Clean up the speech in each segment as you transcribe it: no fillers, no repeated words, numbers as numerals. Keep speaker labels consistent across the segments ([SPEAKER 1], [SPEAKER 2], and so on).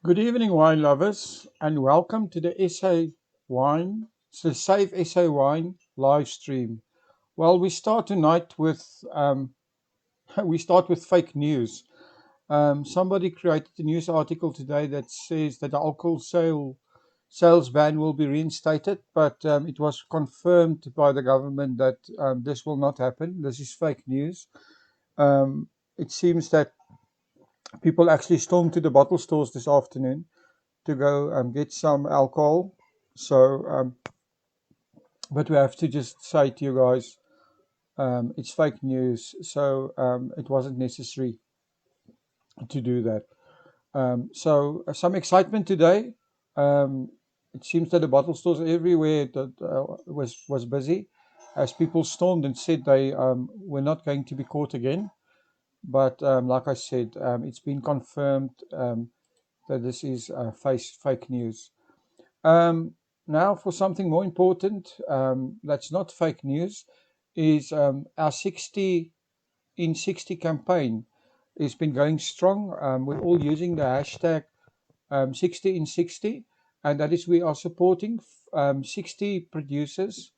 [SPEAKER 1] Good evening, wine lovers, and welcome to the Save SA Wine live stream. Well, we start tonight with we start with fake news. Somebody created a news article today that says that the sales ban will be reinstated, but it was confirmed by the government that this will not happen. This is fake news. Um, it seems that people actually stormed to the bottle stores this afternoon to go get some alcohol. So, but we have to just say to you guys, it's fake news. So it wasn't necessary to do that. Some excitement today. Um, it seems that the bottle stores everywhere that was busy, as people stormed and said they were not going to be caught again. But like I said, it's been confirmed that this is fake news. Um, Now, for something more important, that's not fake news, is our 60 in 60 campaign. It's been going strong. We're all using the hashtag 60 in 60, and that is we are supporting 60 producers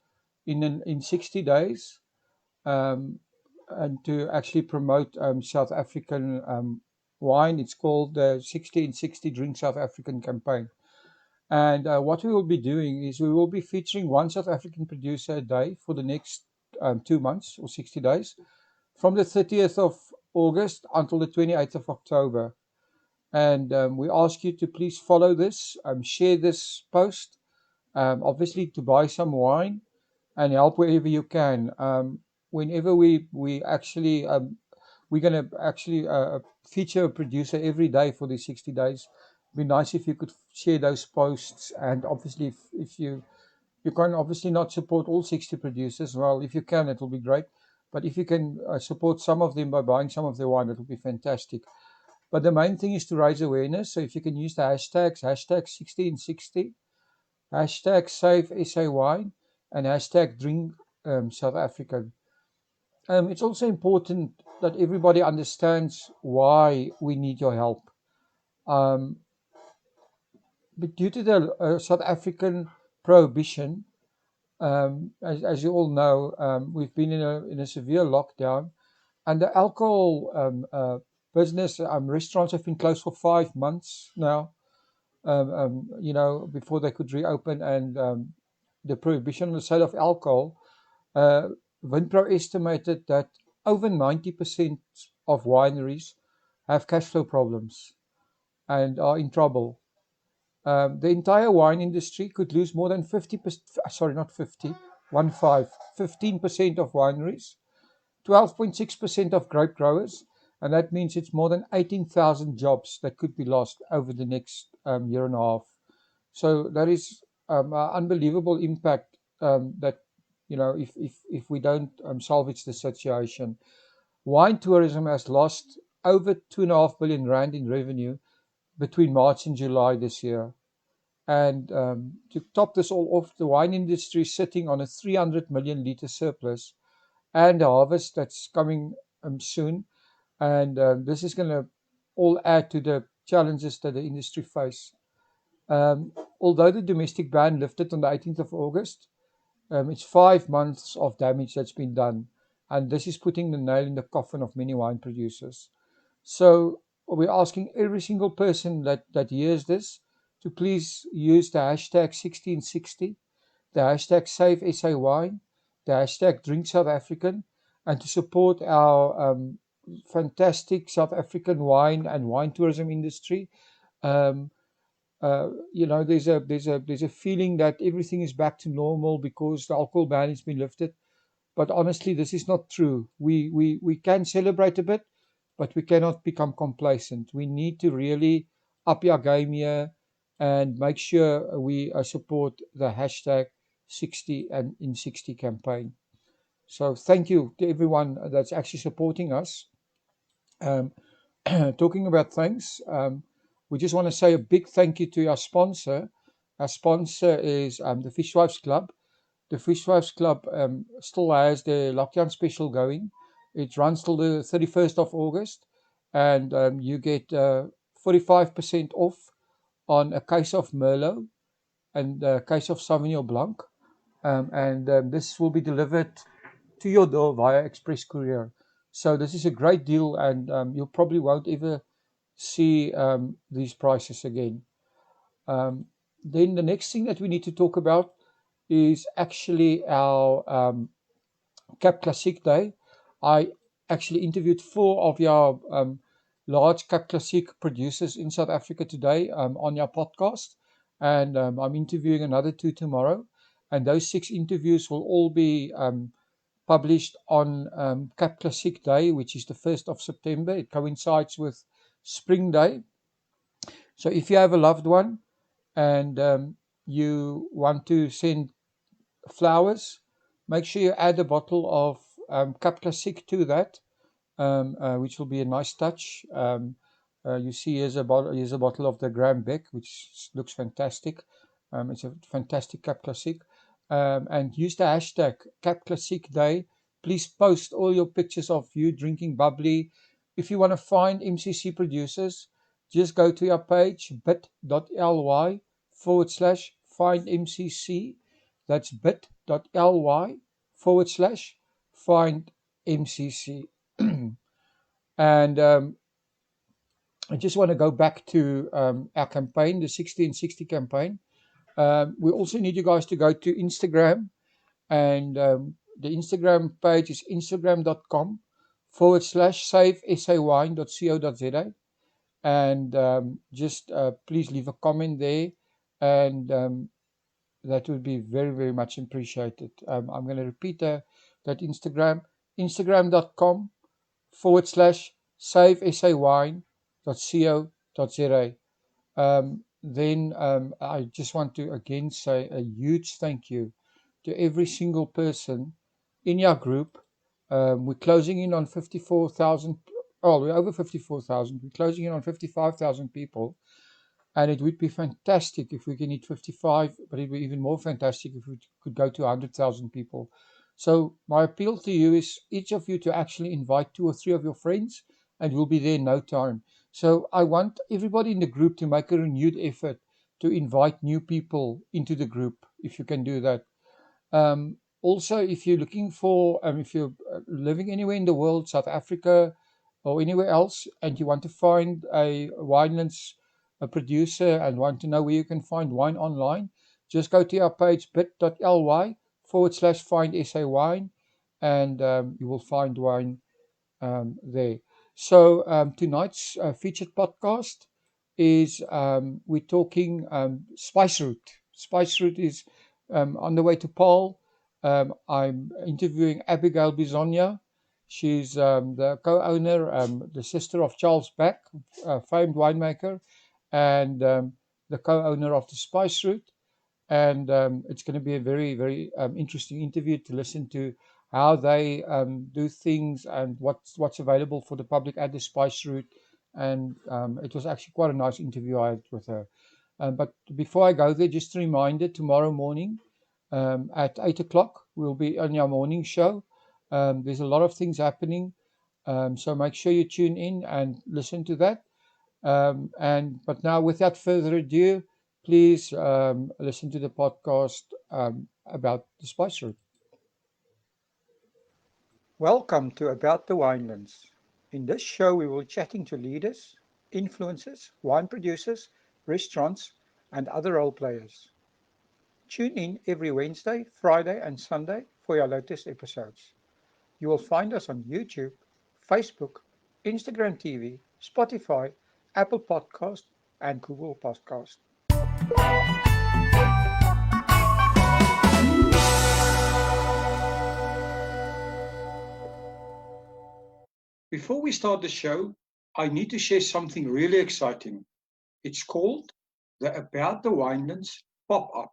[SPEAKER 1] in 60 days, um, and to actually promote South African wine. It's called the 60 in 60 Drink South African campaign. And what we will be doing is we will be featuring one South African producer a day for the next 2 months or 60 days, from the 30th of August until the 28th of October. And we ask you to please follow this, share this post, obviously to buy some wine and help wherever you can. Whenever we actually we're going to actually feature a producer every day for these 60 days. It'd be nice if you could share those posts. And obviously, if you can obviously not support all 60 producers, well, if you can, it will be great. But if you can support some of them by buying some of their wine, it will be fantastic. But the main thing is to raise awareness. So if you can use the hashtags, hashtag 60 in 60, hashtag SaveSAwine, and hashtag Drink South African. It's also important that everybody understands why we need your help. Um, but due to the South African prohibition, as you all know, we've been in a severe lockdown, and the alcohol business restaurants have been closed for 5 months now. Before they could reopen, and the prohibition on the sale of alcohol. Uh, Winpro estimated that over 90% of wineries have cash flow problems and are in trouble. The entire wine industry could lose more than 50%, sorry, not 50, 15% of wineries, 12.6% of grape growers, and that means it's more than 18,000 jobs that could be lost over the next year and a half. So that is an unbelievable impact that, if we don't salvage the situation. Wine tourism has lost over 2.5 billion rand in revenue between March and July this year. And to top this all off, the wine industry is sitting on a 300 million litre surplus and a harvest that's coming soon. And this is going to all add to the challenges that the industry face. Although the domestic ban lifted on the 18th of August, it's 5 months of damage that's been done. And this is putting the nail in the coffin of many wine producers. So we're asking every single person that hears this to please use the hashtag 1660, the hashtag SaveSAwine, the hashtag Drink South African, and to support our fantastic South African wine and wine tourism industry. Um, there's a feeling that everything is back to normal because the alcohol ban has been lifted. But honestly, this is not true. We can celebrate a bit, but we cannot become complacent. We need to really up our game here and make sure we support the hashtag 60 and in 60 campaign. So thank you to everyone that's actually supporting us. Um, Talking about thanks, we just want to say a big thank you to our sponsor. Our sponsor is the Fishwives Club. The Fishwives Club still has the lockdown special going. It runs till the 31st of August, and you get 45% off on a case of Merlot and a case of Sauvignon Blanc. This will be delivered to your door via express courier. So this is a great deal, and you probably won't ever see these prices again. Um, then the next thing that we need to talk about is actually our Cap Classic Day. I actually interviewed four of your large Cap Classic producers in South Africa today on your podcast, and I'm interviewing another two tomorrow. And those six interviews will all be published on Cap Classic Day, which is the 1st of September. It coincides with Spring Day. So if you have a loved one and you want to send flowers, make sure you add a bottle of Cap Classic to that, which will be a nice touch. You see, here's a bottle of the Graham Beck, which looks fantastic. It's a fantastic Cap Classic. And use the hashtag Cap Classic Day. Please post all your pictures of you drinking bubbly. If you want to find MCC producers, just go to your page bit.ly/find MCC. That's bit.ly/find MCC. And I just want to go back to our campaign, the 60 and 60 campaign. We also need you guys to go to Instagram, and the Instagram page is instagram.com/SaveSAwine.co.za. And just please leave a comment there, and that would be very, very much appreciated. I'm going to repeat that Instagram.com/SaveSAwine.co.za. Then I just want to again say a huge thank you to every single person in your group. We're closing in on 54,000. Oh, we're over 54,000. We're closing in on 55,000 people. And it would be fantastic if we can hit 55, but it would be even more fantastic if we could go to 100,000 people. So my appeal to you is each of you to actually invite 2 or 3 of your friends, and we'll be there in no time. So I want everybody in the group to make a renewed effort to invite new people into the group, if you can do that. Also, if you're looking for, if you're living anywhere in the world, South Africa or anywhere else, and you want to find a Winelands a producer and want to know where you can find wine online, just go to our page bit.ly/find SaWine, and you will find wine there. So tonight's featured podcast is we're talking Spice Route. Spice Route is on the way to Paul. I'm interviewing Abigail Bisogno. She's the co-owner, the sister of Charles Beck, famed winemaker, and the co-owner of the Spice Route. And it's going to be a very, very interesting interview to listen to how they do things and what's available for the public at the Spice Route. And it was actually quite a nice interview I had with her. But before I go there, just a reminder, tomorrow morning at 8 o'clock, we'll be on our morning show. There's a lot of things happening. So make sure you tune in and listen to that. But now, without further ado, please listen to the podcast about the Spice Route.
[SPEAKER 2] Welcome to About the Winelands. In this show, we will be chatting to leaders, influencers, wine producers, restaurants, and other role players. Tune in every Wednesday, Friday, and Sunday for your latest episodes. You will find us on YouTube, Facebook, Instagram TV, Spotify, Apple Podcast, and Google Podcast.
[SPEAKER 1] Before we start the show, I need to share something really exciting. It's called the About the Winelands pop-up.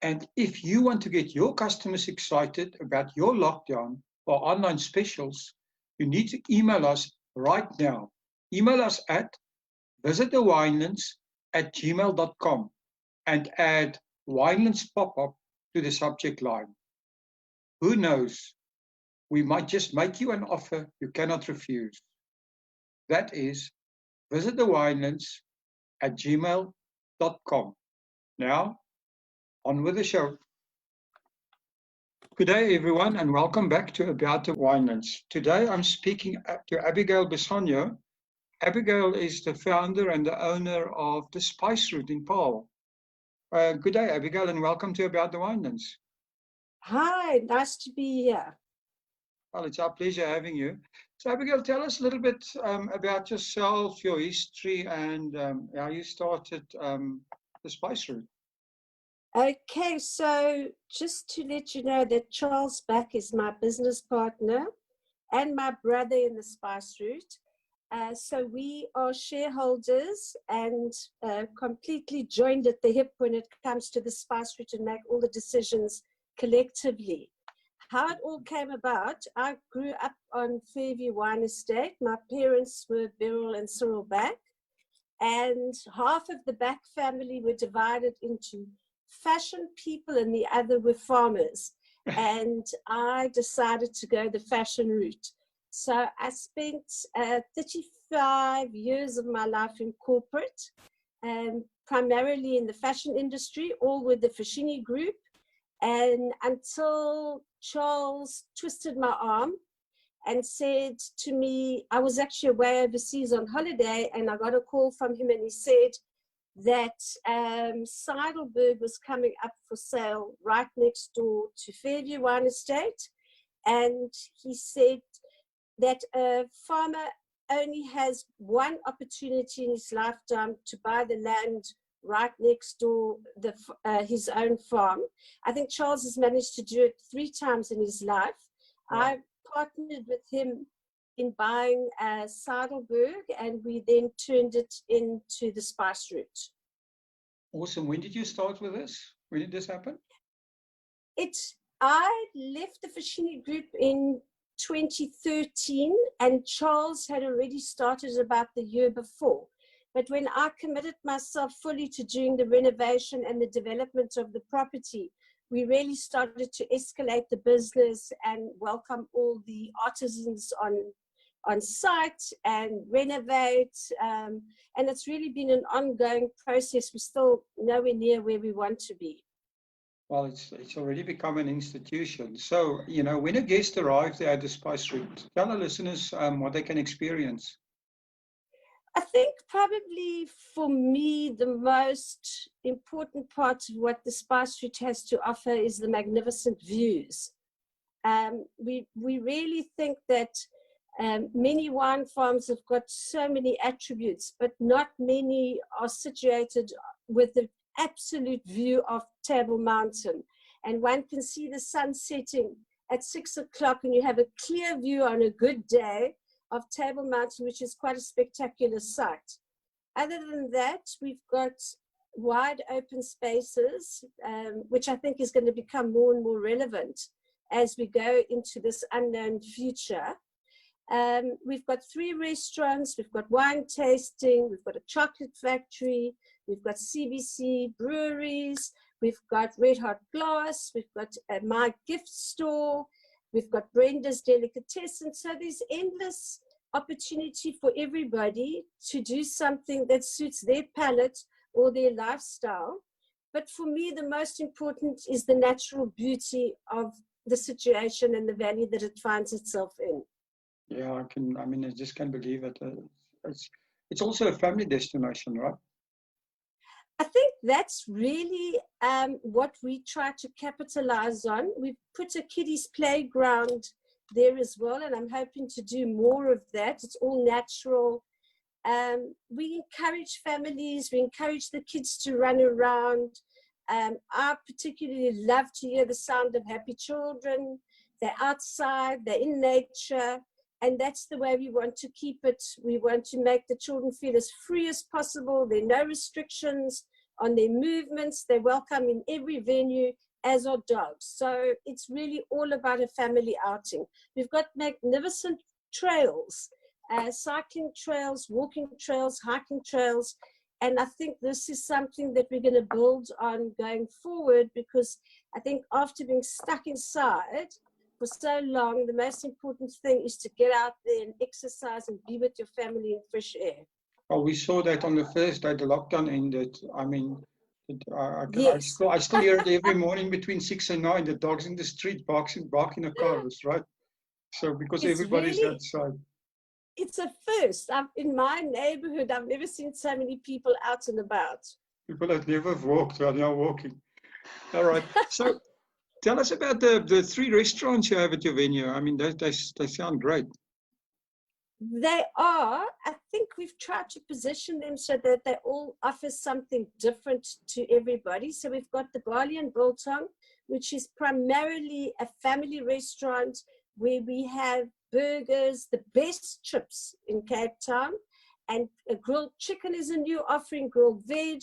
[SPEAKER 1] And if you want to get your customers excited about your lockdown or online specials, you need to email us right now. Email us at visitthewinelands@gmail.com and add Winelands pop-up to the subject line. Who knows? We might just make you an offer you cannot refuse. That is, visit the Winelands
[SPEAKER 2] @gmail.com. Now, on with the show. Good day, everyone, and welcome back to About the Winelands. Today, I'm speaking to Abigail Bisogno. Abigail is the founder and the owner of the Spice Route in Paarl. Good day, Abigail, and welcome to About the Winelands.
[SPEAKER 3] Hi, nice to be here.
[SPEAKER 2] Well, it's our pleasure having you. So, Abigail, tell us a little bit about yourself, your history, and how you started the Spice Route.
[SPEAKER 3] Okay, so just to let you know that Charles Back is my business partner and my brother in the Spice Route. So we are shareholders and completely joined at the hip when it comes to the Spice Route and make all the decisions collectively. How it all came about, I grew up on Fairview Wine Estate. My parents were Beryl and Cyril Back, and half of the Back family were divided into fashion people and the other were farmers. And I decided to go the fashion route. So I spent 35 years of my life in corporate, primarily in the fashion industry, all with the Fashini Group. And until Charles twisted my arm and said to me, I was actually away overseas on holiday, and I got a call from him and he said that Seidelberg was coming up for sale right next door to Fairview Wine Estate. And he said that a farmer only has one opportunity in his lifetime to buy the land right next door, his own farm. I think Charles has managed to do it 3 times in his life. Wow. I partnered with him in buying Seidelberg, and we then turned it into the Spice Route.
[SPEAKER 2] Awesome. When did you start with this? When did this happen?
[SPEAKER 3] I left the Fashini Group in 2013, and Charles had already started about the year before. But when I committed myself fully to doing the renovation and the development of the property, we really started to escalate the business and welcome all the artisans on site and renovate. And it's really been an ongoing process. We're still nowhere near where we want to be.
[SPEAKER 2] Well, it's already become an institution. So, when a guest arrives there at the Spice Route, tell our listeners what they can experience.
[SPEAKER 3] I think probably for me, the most important part of what the Spice Route has to offer is the magnificent views. We really think that many wine farms have got so many attributes, but not many are situated with the absolute view of Table Mountain. And one can see the sun setting at 6 o'clock, and you have a clear view on a good day of Table Mountain, which is quite a spectacular sight. Other than that, we've got wide open spaces, which I think is going to become more and more relevant as we go into this unknown future. We've got 3 restaurants, we've got wine tasting, we've got a chocolate factory, we've got CBC breweries, we've got Red Hot Glass, we've got My Gift Store, we've got Brenda's Delicatessen. So there's endless opportunity for everybody to do something that suits their palate or their lifestyle. But for me, the most important is the natural beauty of the situation and the value that it finds itself in.
[SPEAKER 2] Yeah, I just can't believe it. It's also a family destination, right?
[SPEAKER 3] I think that's really what we try to capitalize on. We've put a kiddies playground there as well, and I'm hoping to do more of that. It's all natural. We encourage families, we encourage the kids to run around. I particularly love to hear the sound of happy children. They're outside, they're in nature, and that's the way we want to keep it. We want to make the children feel as free as possible. There are no restrictions on their movements. They're welcome in every venue, as are dogs. So it's really all about a family outing. We've got magnificent trails, cycling trails, walking trails, hiking trails. And I think this is something that we're going to build on going forward, because I think after being stuck inside for so long, the most important thing is to get out there and exercise and be with your family in fresh air.
[SPEAKER 4] Well, we saw that on the first day the lockdown ended. I mean,
[SPEAKER 3] Yes,
[SPEAKER 4] I still hear it every morning between 6 and 9. The dogs in the street barking the cars, right? So because
[SPEAKER 3] it's
[SPEAKER 4] everybody's
[SPEAKER 3] really,
[SPEAKER 4] outside,
[SPEAKER 3] it's a first. In my neighborhood, I've never seen so many people out and about.
[SPEAKER 4] people that never walked are now walking. All right. So tell us about the 3 restaurants you have at your venue. I mean, they sound great.
[SPEAKER 3] They are. I think we've tried to position them so that they all offer something different to everybody. So we've got the Barley and Biltong, which is primarily a family restaurant where we have burgers, the best chips in Cape Town, and a grilled chicken is a new offering, grilled veg,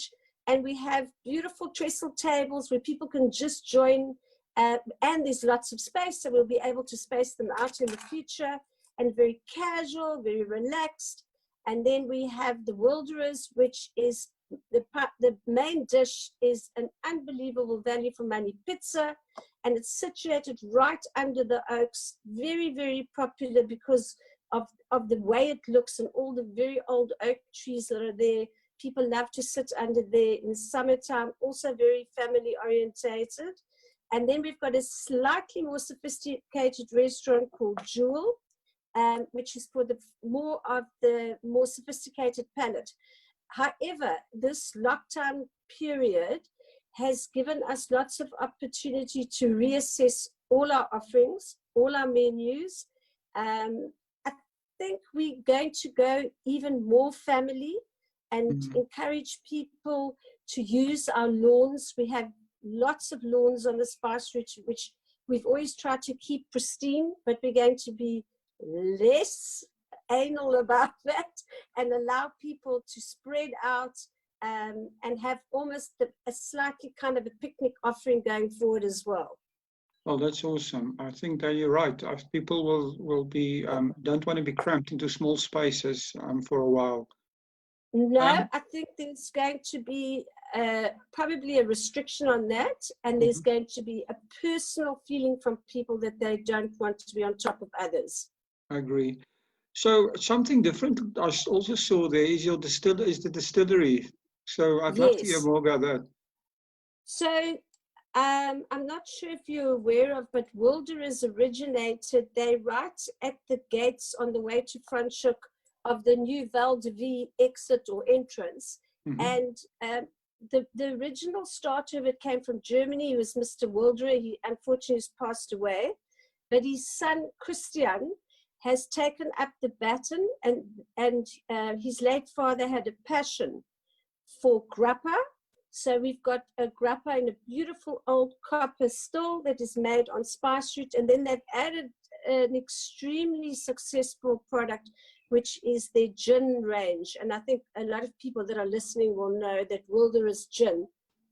[SPEAKER 3] and we have beautiful trestle tables where people can just join, and there's lots of space, so we'll be able to space them out in the future. And very casual, very relaxed. And then we have the Wilderers, which is the main dish is an unbelievable value for money pizza, and it's situated right under the oaks. Very, very popular because of the way it looks and all the very old oak trees that are there. People love to sit under there in summertime. Also very family orientated. And then we've got a slightly more sophisticated restaurant called Jewel, which is for the more sophisticated palate. However, this lockdown period has given us lots of opportunity to reassess all our offerings, all our menus. I think we're going to go even more family and encourage people to use our lawns. We have lots of lawns on the Spice Route, which we've always tried to keep pristine, but we're going to be less anal about that and allow people to spread out and have almost a slightly kind of a picnic offering going forward as well.
[SPEAKER 4] Well, that's awesome. I think that you're right. People will be don't want to be cramped into small spaces for a while.
[SPEAKER 3] No, I think there's going to be probably a restriction on that, and there's going to be a personal feeling from people that they don't want to be on top of others.
[SPEAKER 4] I agree. So something different I also saw there is the distillery. So I'd love to hear
[SPEAKER 3] Yes.
[SPEAKER 4] more about that.
[SPEAKER 3] So I'm not sure if you're aware of, but Wilderers originated, they right at the gates on the way to Franschhoek of the new Val de Vie exit or entrance. And the original starter of it came from Germany. He was Mr. Wilderer. He unfortunately has passed away. But his son, Christian, has taken up the baton, and his late father had a passion for grappa. So we've got a grappa in a beautiful old copper still that is made on Spice Route, and then they've added an extremely successful product, which is their gin range. And I think a lot of people that are listening will know that Wilderers gin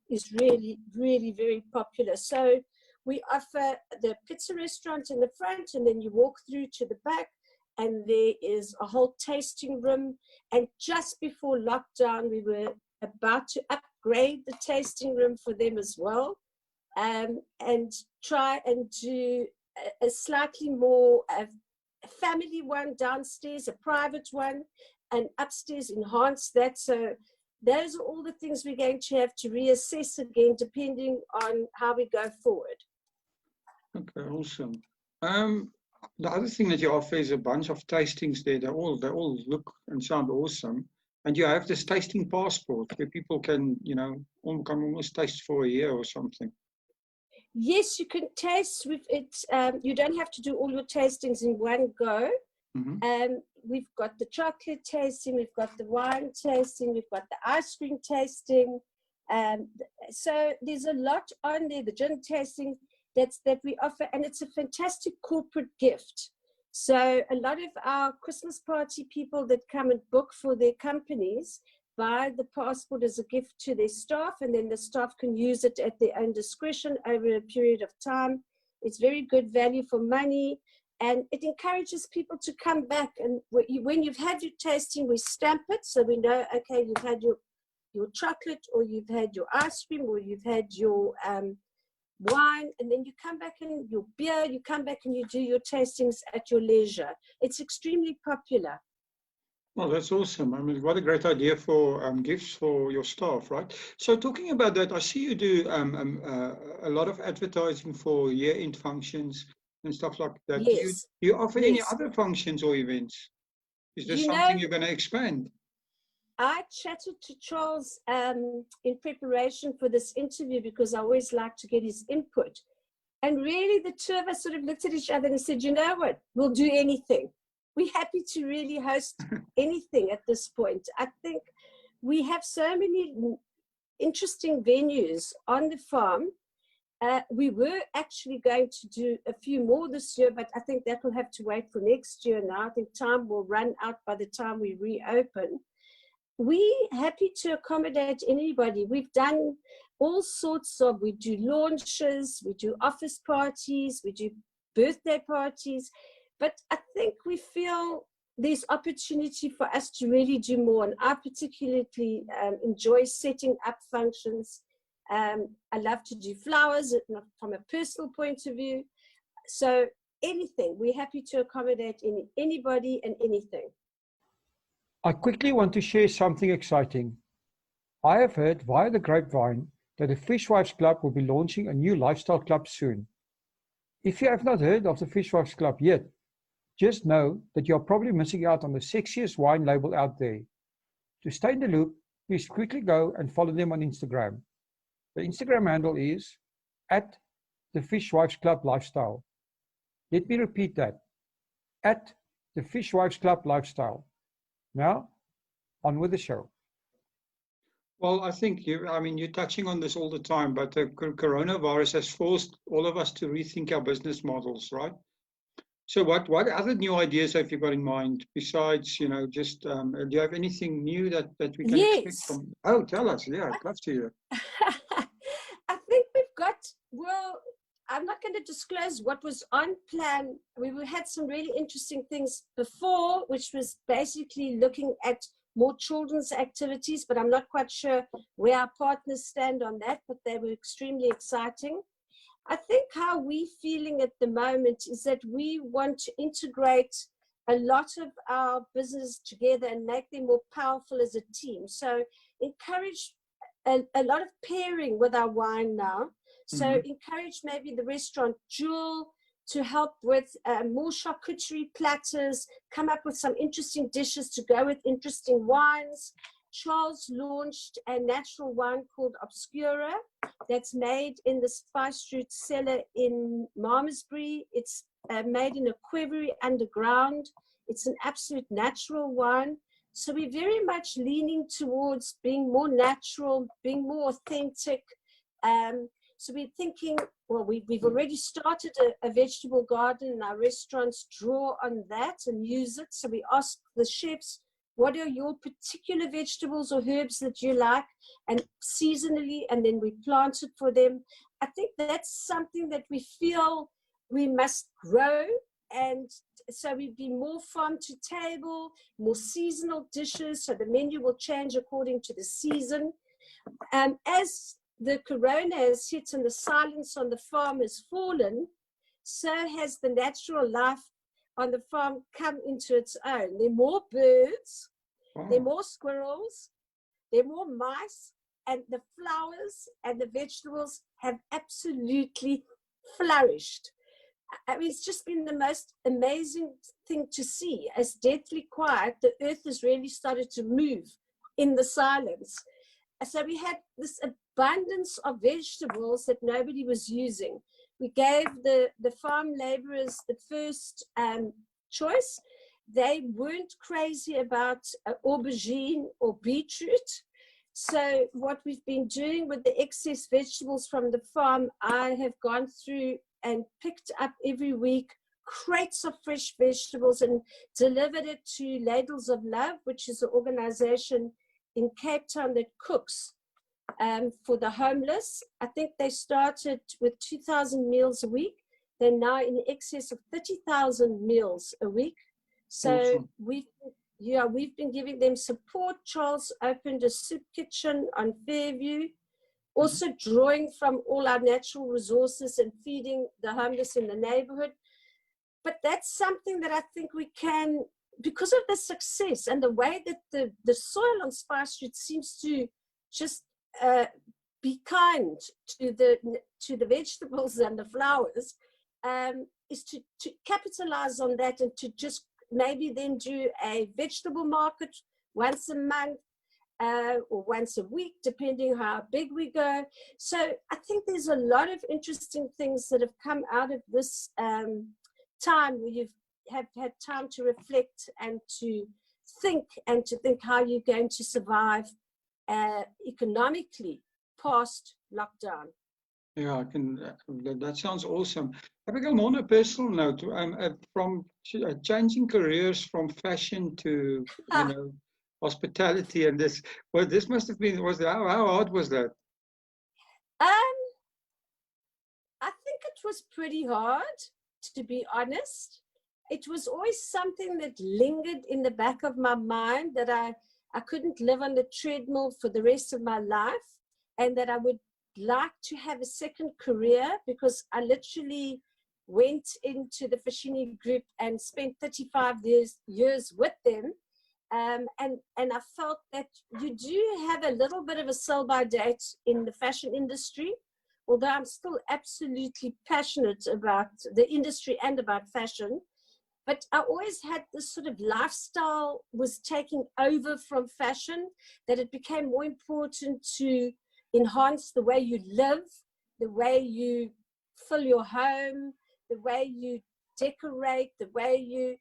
[SPEAKER 3] is really, really very popular. So we offer the pizza restaurant in the front, and then you walk through to the back, and there is a whole tasting room. And just before lockdown, we were about to upgrade the tasting room for them as well, and try and do a slightly more family one downstairs, a private one, and upstairs enhance that. So those are all the things we're going to have to reassess again, depending on how we go forward.
[SPEAKER 4] Okay, awesome. The other thing that you offer is a bunch of tastings there. They all look and sound awesome. And you have this tasting passport where people can, can almost taste for a year or something.
[SPEAKER 3] Yes, you can taste with it. You don't have to do all your tastings in one go. We've got the chocolate tasting, we've got the wine tasting, we've got the ice cream tasting. So there's a lot on there, the gin tasting that we offer, and it's a fantastic corporate gift. So a lot of our Christmas party people that come and book for their companies buy the passport as a gift to their staff, and then the staff can use it at their own discretion over a period of time. It's very good value for money, and it encourages people to come back. And when you've had your tasting, we stamp it so we know, okay, you've had your chocolate, or you've had your ice cream, or you've had your wine, and then you come back and your beer, you come back and you do your tastings at your leisure. It's extremely popular.
[SPEAKER 4] Oh, that's awesome. I mean, what a great idea for gifts for your staff, right? So talking about that, I see you do a lot of advertising for year-end functions and stuff like that.
[SPEAKER 3] Yes,
[SPEAKER 4] Do you offer any
[SPEAKER 3] yes.
[SPEAKER 4] other functions or events? Is this
[SPEAKER 3] You
[SPEAKER 4] something
[SPEAKER 3] know,
[SPEAKER 4] you're going to expand?
[SPEAKER 3] I chatted to Charles in preparation for this interview because I always like to get his input. And really, the two of us sort of looked at each other and said, you know what, we'll do anything. We're happy to really host anything at this point. I think we have so many interesting venues on the farm. We were actually going to do a few more this year, but I think that will have to wait for next year now. I think time will run out by the time we reopen. We're happy to accommodate anybody. We've done all sorts of, we do launches, we do office parties, we do birthday parties, but I think we feel there's opportunity for us to really do more. And I particularly enjoy setting up functions. I love to do flowers from a personal point of view. So anything, we're happy to accommodate anybody and anything.
[SPEAKER 2] I quickly want to share something exciting. I have heard via the grapevine that the Fishwives Club will be launching a new lifestyle club soon. If you have not heard of the Fishwives Club yet, just know that you are probably missing out on the sexiest wine label out there. To stay in the loop, please quickly go and follow them on Instagram. The Instagram handle is @thefishwivesclublifestyle. Let me repeat that, @thefishwivesclublifestyle. Now, on with the show.
[SPEAKER 4] Well, I think you're touching on this all the time, but the coronavirus has forced all of us to rethink our business models, right? So what other new ideas have you got in mind besides, just, do you have anything new that we can expect
[SPEAKER 3] Yes.
[SPEAKER 4] from? Oh, tell us. Yeah, I'd love to hear.
[SPEAKER 3] I think we've got, well, I'm not going to disclose what was on plan. We had some really interesting things before, which was basically looking at more children's activities, but I'm not quite sure where our partners stand on that, but they were extremely exciting. I think how we're feeling at the moment is that we want to integrate a lot of our business together and make them more powerful as a team. So encourage a lot of pairing with our wine now. So encourage maybe the restaurant Jewel to help with more charcuterie platters, come up with some interesting dishes to go with interesting wines. Charles launched a natural wine called Obscura that's made in the Spice Route cellar in Malmesbury. It's made in a quevery underground. It's an absolute natural wine. So we're very much leaning towards being more natural, being more authentic. So we're thinking, well, we've already started a vegetable garden, and our restaurants draw on that and use it. So we ask the chefs, what are your particular vegetables or herbs that you like, and seasonally, and then we plant it for them. I think that's something that we feel we must grow, and so we'd be more farm to table, more seasonal dishes, so the menu will change according to the season. As the corona has hit and the silence on the farm has fallen, so has the natural life on the farm come into its own. There are more birds, there are more squirrels, there are more mice, and the flowers and the vegetables have absolutely flourished. I mean, it's just been the most amazing thing to see. As deathly quiet, the earth has really started to move in the silence. So we had this abundance of vegetables that nobody was using. We gave the farm laborers the first choice. They weren't crazy about aubergine or beetroot. So what we've been doing with the excess vegetables from the farm, I have gone through and picked up every week crates of fresh vegetables and delivered it to Ladles of Love, which is an organization in Cape Town that cooks for the homeless. I think they started with 2,000 meals a week. They're now in excess of 30,000 meals a week. So
[SPEAKER 4] awesome.
[SPEAKER 3] We've been giving them support. Charles opened a soup kitchen on Fairview, also drawing from all our natural resources and feeding the homeless in the neighborhood. But that's something that I think we can because of the success and the way that the soil on Spice Street seems to just be kind to the vegetables and the flowers, is to capitalize on that and to just maybe then do a vegetable market once a month or once a week, depending how big we go. So I think there's a lot of interesting things that have come out of this time where you've have had time to reflect and to think how you're going to survive economically past lockdown.
[SPEAKER 4] Yeah, I can. That sounds awesome. Abigail, on a personal note, from changing careers from fashion to hospitality, and this, well, this must have been, how hard was that?
[SPEAKER 3] I think it was pretty hard, to be honest. It was always something that lingered in the back of my mind, that I couldn't live on the treadmill for the rest of my life, and that I would like to have a second career, because I literally went into the Fashini group and spent 35 years with them. And I felt that you do have a little bit of a sell-by date in the fashion industry, although I'm still absolutely passionate about the industry and about fashion. But I always had this sort of lifestyle was taking over from fashion, that it became more important to enhance the way you live, the way you fill your home, the way you decorate, the way you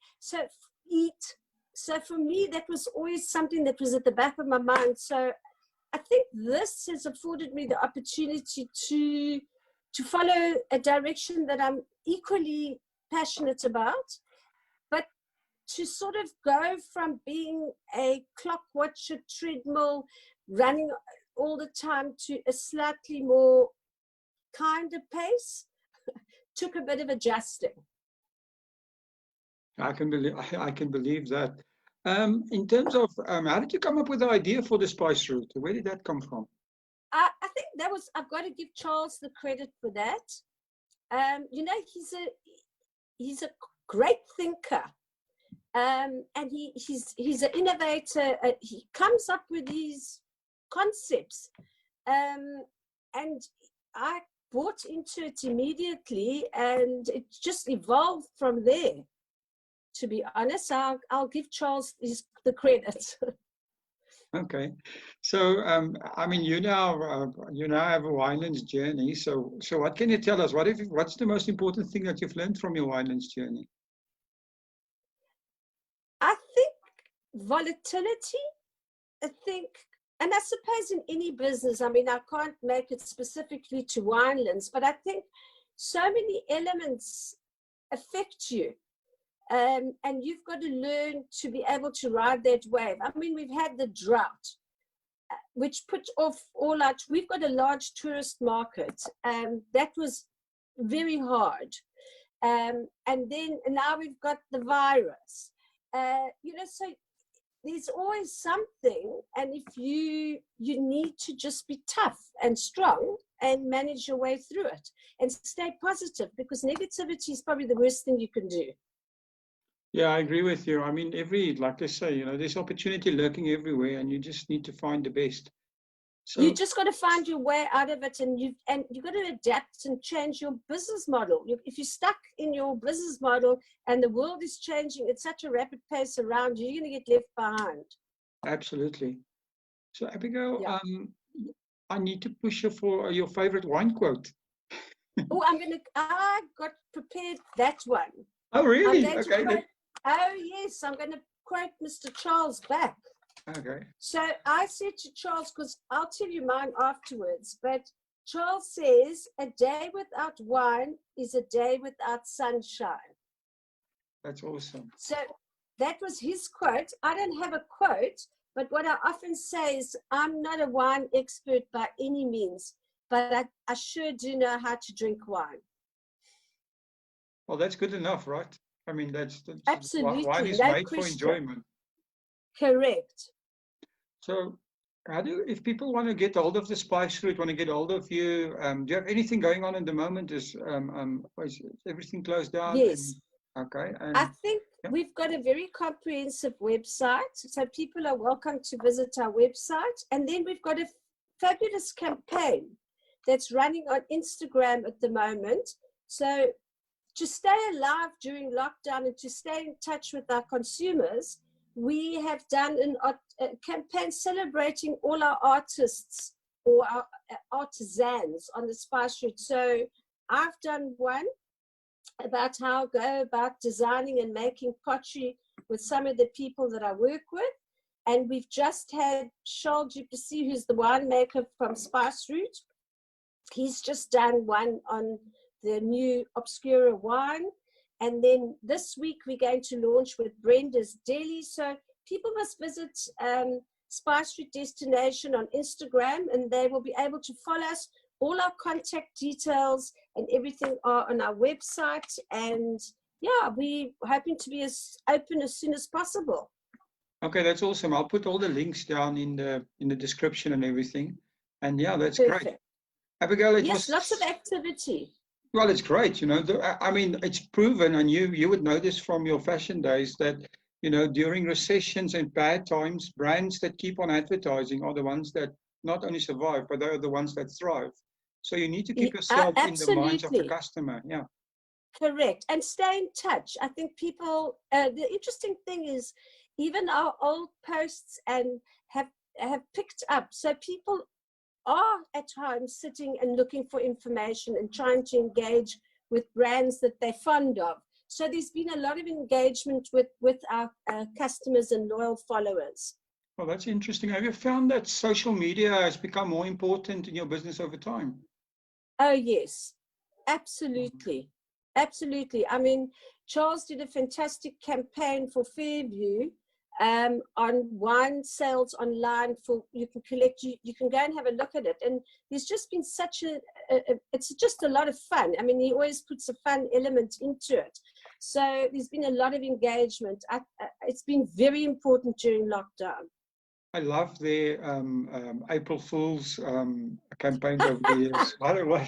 [SPEAKER 3] eat. So for me, that was always something that was at the back of my mind. So I think this has afforded me the opportunity to follow a direction that I'm equally passionate about, but to sort of go from being a clock watcher, treadmill, running all the time, to a slightly more kinder pace took a bit of adjusting.
[SPEAKER 4] I can believe that. In terms of how did you come up with the idea for the spice route? Where did that come from?
[SPEAKER 3] I think that was, I've got to give Charles the credit for that. He's a great thinker, and he's an innovator. He comes up with these concepts, and I bought into it immediately, and it just evolved from there. To be honest, I'll give Charles the credit.
[SPEAKER 4] Okay, so I mean, you now have a Winelands journey. So what can you tell us? What's the most important thing that you've learned from your Winelands journey?
[SPEAKER 3] I think volatility. I think, and I suppose in any business, I mean, I can't make it specifically to Winelands, but I think so many elements affect you. And you've got to learn to be able to ride that wave. I mean, we've had the drought, which put off all our, we've got a large tourist market, that was very hard. And now we've got the virus. So there's always something, and if you need to just be tough and strong and manage your way through it and stay positive, because negativity is probably the worst thing you can do.
[SPEAKER 4] Yeah, I agree with you. I mean, like I say, there's opportunity lurking everywhere, and you just need to find the best. So
[SPEAKER 3] you just got to find your way out of it, and you've got to adapt and change your business model. If you're stuck in your business model and the world is changing at such a rapid pace around you, you're going to get left behind.
[SPEAKER 4] Absolutely. So Abigail,
[SPEAKER 3] Yeah.
[SPEAKER 4] I need to push you for your favorite wine quote.
[SPEAKER 3] Oh, I got prepared that one.
[SPEAKER 4] Oh, really? Okay.
[SPEAKER 3] Yes, I'm going to quote Mr. Charles back.
[SPEAKER 4] Okay.
[SPEAKER 3] So I said to Charles, because I'll tell you mine afterwards, but Charles says, a day without wine is a day without sunshine.
[SPEAKER 4] That's awesome.
[SPEAKER 3] So that was his quote. I don't have a quote, but what I often say is, I'm not a wine expert by any means, but I sure do know how to drink wine.
[SPEAKER 4] Well, that's good enough, right? I mean, that's
[SPEAKER 3] absolutely
[SPEAKER 4] wine is
[SPEAKER 3] no
[SPEAKER 4] made
[SPEAKER 3] question.
[SPEAKER 4] for enjoyment.
[SPEAKER 3] Correct.
[SPEAKER 4] So, if people want to get hold of the spice route, want to get hold of you, do you have anything going on at the moment? Is everything closed down?
[SPEAKER 3] Yes.
[SPEAKER 4] Okay.
[SPEAKER 3] I
[SPEAKER 4] And
[SPEAKER 3] think
[SPEAKER 4] yeah.
[SPEAKER 3] we've got a very comprehensive website, so people are welcome to visit our website. And then we've got a fabulous campaign that's running on Instagram at the moment. So to stay alive during lockdown and to stay in touch with our consumers, we have done a campaign celebrating all our artists or our artisans on the Spice Route. So I've done one about how I go about designing and making pottery with some of the people that I work with. And we've just had Charles Duplessis, who's the winemaker from Spice Route. He's just done one on the new Obscura wine. And then this week we're going to launch with Brenda's Deli. So people must visit Spice Route Destination on Instagram, and they will be able to follow us. All our contact details and everything are on our website. And yeah, we're hoping to be as open as soon as possible.
[SPEAKER 4] Okay, that's awesome. I'll put all the links down in the description and everything. And yeah, that's
[SPEAKER 3] Perfect.
[SPEAKER 4] great. Abigail, it
[SPEAKER 3] Yes,
[SPEAKER 4] was
[SPEAKER 3] lots of activity.
[SPEAKER 4] well, it's great. I mean, it's proven, and you would know this from your fashion days that during recessions and bad times, brands that keep on advertising are the ones that not only survive, but they're the ones that thrive. So you need to keep yourself in the minds of the
[SPEAKER 3] Absolutely.
[SPEAKER 4] customer. Yeah.
[SPEAKER 3] Correct. And stay in touch. I think people, the interesting thing is even our old posts and have picked up. So people are at home sitting and looking for information and trying to engage with brands that they're fond of. So there's been a lot of engagement with our customers and loyal followers.
[SPEAKER 4] Well, that's interesting. Have you found that social media has become more important in your business over time?
[SPEAKER 3] Oh, yes, absolutely. Absolutely. I mean, Charles did a fantastic campaign for Fairview on wine sales online. For you can collect, you can go and have a look at it. And there's just been such it's just a lot of fun. I mean, he always puts a fun element into it. So there's been a lot of engagement. It's been very important during lockdown.
[SPEAKER 4] I love their April Fool's campaigns over the years. I don't know.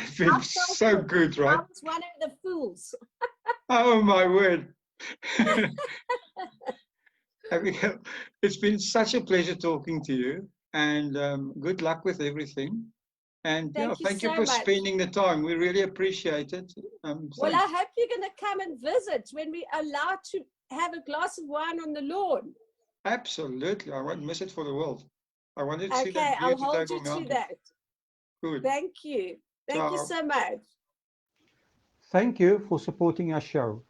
[SPEAKER 4] It's been so good, right?
[SPEAKER 3] I was one of the fools.
[SPEAKER 4] Oh, my word. Abigail, it's been such a pleasure talking to you, and good luck with everything. And thank you
[SPEAKER 3] so
[SPEAKER 4] for
[SPEAKER 3] much.
[SPEAKER 4] spending the time. We really appreciate it.
[SPEAKER 3] Well, I hope you're going to come and visit when we're allowed to have a glass of wine on the lawn.
[SPEAKER 4] Absolutely. I won't miss it for the world. I wanted to see that
[SPEAKER 3] Okay,
[SPEAKER 4] view
[SPEAKER 3] I'll
[SPEAKER 4] to
[SPEAKER 3] hold
[SPEAKER 4] Table
[SPEAKER 3] you to
[SPEAKER 4] Mountain.
[SPEAKER 3] that.
[SPEAKER 4] Good.
[SPEAKER 3] Thank you. Thank you so much.
[SPEAKER 1] Thank you for supporting our show.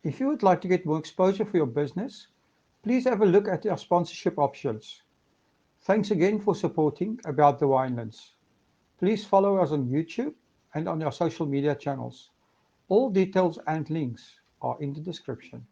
[SPEAKER 1] If you would like to get more exposure for your business, please have a look at our sponsorship options. Thanks again for supporting About the Winelands. Please follow us on YouTube and on our social media channels. All details and links are in the description.